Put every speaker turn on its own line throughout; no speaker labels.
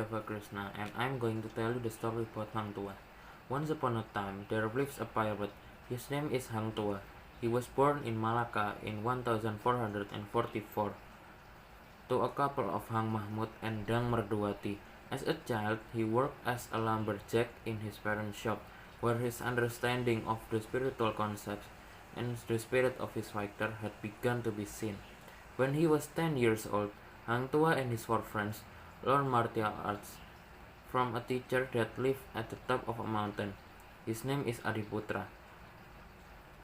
Java Krishna, and I'm going to tell you the story about Hang Tuah. Once upon a time, there lives a pirate. His name is Hang Tuah. He was born in Malacca in 1444 to a couple of Hang Mahmud and Dang Merduati. As a child, he worked as a lumberjack in his parents' shop, where his understanding of the spiritual concepts and the spirit of his fighter had begun to be seen. When he was 10 years old, Hang Tuah and his four friends learned martial arts from a teacher that lived at the top of a mountain. His name is Adiputra.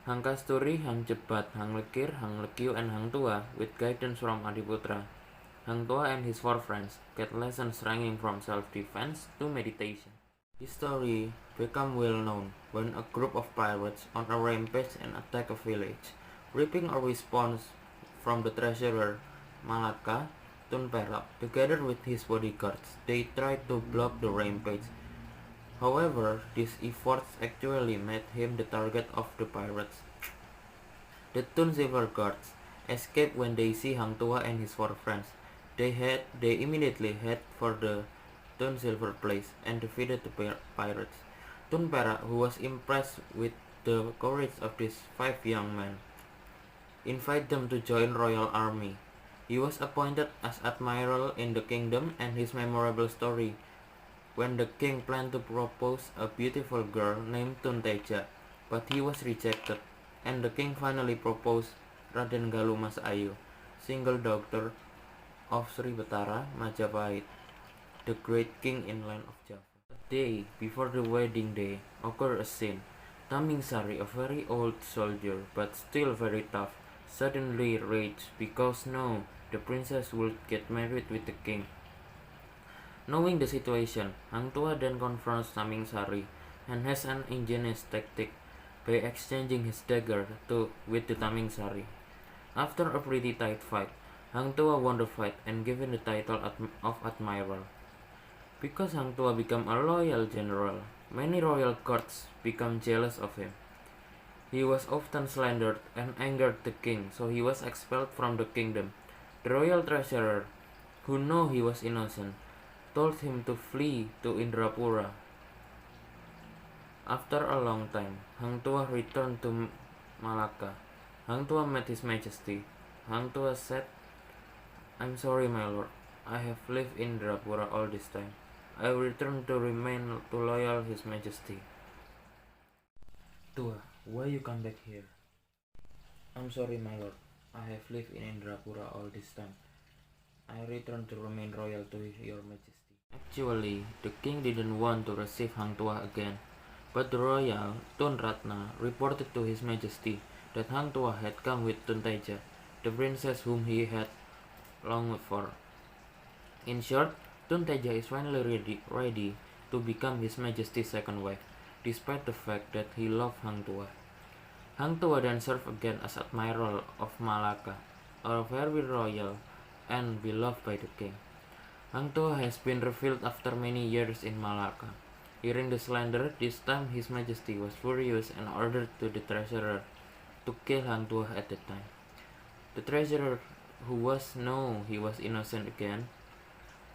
Hang Kasturi, Hang Jebat, Hang Lekir, Hang Lekyu, and Hang Tuah, with guidance from Adiputra, Hang Tuah and his four friends get lessons ranging from self-defense to meditation. His story became well known when a group of pirates on a rampage and attacked a village. Reaping a response from the treasurer Malacca, Tun Perak, together with his bodyguards, they tried to block the rampage. However, these efforts actually made him the target of the pirates. The Tun Silver Guards escaped when they see Hang Tuah and his four friends. They immediately head for the Tun Silver place and defeated the pirates. Tun Perak, who was impressed with the courage of these five young men, invited them to join royal army. He was appointed as admiral in the kingdom, and his memorable story when the king planned to propose a beautiful girl named Tun Teja, but he was rejected, and the king finally proposed Raden Galuh Mas Ayu, single daughter of Sri Batara Majapahit, the great king in land of Java. A day before the wedding day occurred a scene. Taming Sari, a very old soldier but still very tough, suddenly raged because the princess would get married with the king. Knowing the situation, Hang Tuah then confronts Taming Sari and has an ingenious tactic by exchanging his dagger with the Taming Sari. After a pretty tight fight, Hang Tuah won the fight and given the title of Admiral. Because Hang Tuah became a loyal general, many royal courts became jealous of him. He was often slandered and angered the king, so he was expelled from the kingdom. The royal treasurer, who knew he was innocent, told him to flee to Indrapura. After a long time, Hang Tuah returned to Malacca. Hang Tuah met his majesty. Hang Tuah said, "I'm sorry, my lord. I have lived in Indrapura all this time. I will return to remain loyal his majesty." "Tuah, why you come back here?" "I'm sorry, my lord. I have lived in Indrapura all this time. I return to remain royal to your majesty." Actually, the king didn't want to receive Hang Tuah again, but the royal Tun Ratna reported to his majesty that Hang Tuah had come with Tun Teja, the princess whom he had longed for. In short, Tun Teja is finally ready to become his majesty's second wife, despite the fact that he loved Hang Tuah. Hang Tuah then served again as admiral of Malacca, a very royal and beloved by the king. Hang Tuah has been revealed after many years in Malacca. Hearing the slander, this time his majesty was furious and ordered to the treasurer to kill Hang Tuah at the time. The treasurer, who he was innocent again,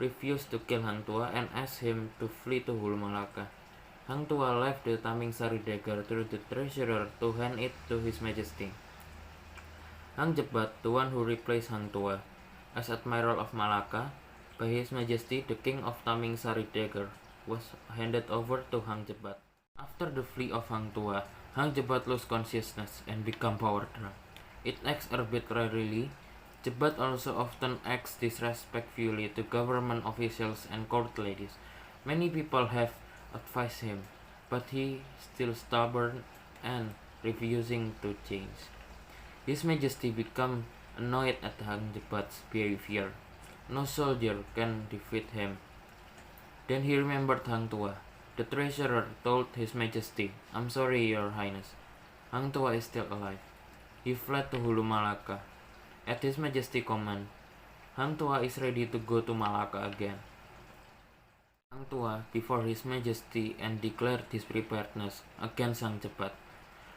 refused to kill Hang Tuah and asked him to flee to Hulu Malacca. Hang Tuah left the Taming Sari dagger to the treasurer to hand it to his majesty. Hang Jebat, the one who replaced Hang Tuah as admiral of Malacca by his majesty, the king of Taming Sari dagger, was handed over to Hang Jebat. After the flee of Hang Tuah, Hang Jebat lost consciousness and became power drunk. It acts arbitrarily. Jebat also often acts disrespectfully to government officials and court ladies. Many people have advised him, but he still stubborn and refusing to change. His majesty became annoyed at Hang Jebat's behavior. No soldier can defeat him. Then he remembered Hang Tuah. The treasurer told his majesty, "I'm sorry, your highness. Hang Tuah is still alive." He fled to Hulu Malacca. At his majesty's command, Hang Tuah is ready to go to Malacca again. Hang Tuah before his majesty and declared his preparedness against Hang Jebat.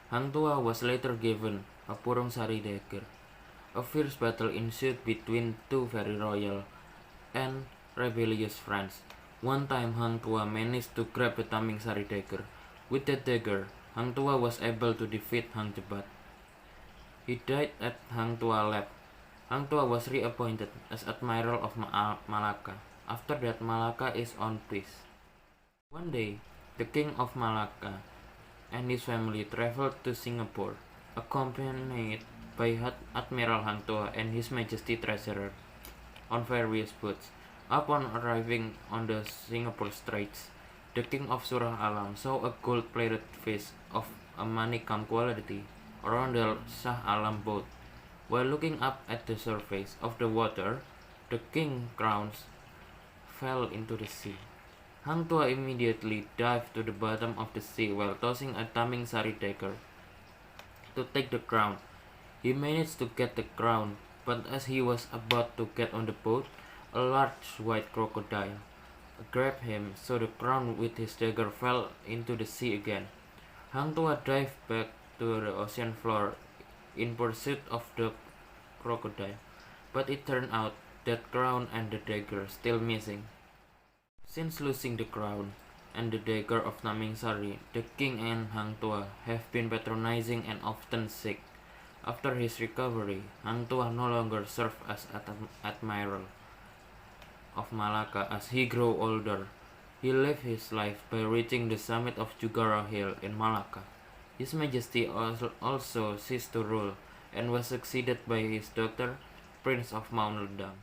Hang Tuah was later given a Purung Sari dagger. A fierce battle ensued between two very royal and rebellious friends. One time Hang Tuah managed to grab the Taming Sari dagger. With the dagger, Hang Tuah was able to defeat Hang Jebat. He died at Hang Tuah lap. Hang Tuah was reappointed as Admiral of Malacca. After that, Malacca is on peace. One day, the King of Malacca and his family traveled to Singapore, accompanied by Admiral Hang Tuah and His Majesty Treasurer on various boats. Upon arriving on the Singapore Straits, the King of Surah Alam saw a gold-plated vase of a manikam quality around the Shah Alam boat. While looking up at the surface of the water, the king's crowns fell into the sea. Hang Tuah immediately dived to the bottom of the sea while tossing a Taming Sari dagger to take the crown. He managed to get the crown, but as he was about to get on the boat, a large white crocodile grabbed him, so the crown with his dagger fell into the sea again. Hang Tuah dived back to the ocean floor in pursuit of the crocodile, but it turned out that crown and the dagger still missing. Since losing the crown and the dagger of Taming Sari, the king and Hang Tuah have been patronizing and often sick. After his recovery, Hang Tuah no longer served as admiral of Malacca as he grew older. He lived his life by reaching the summit of Jugara Hill in Malacca. His Majesty also ceased to rule and was succeeded by his daughter, Prince of Mount Ledang.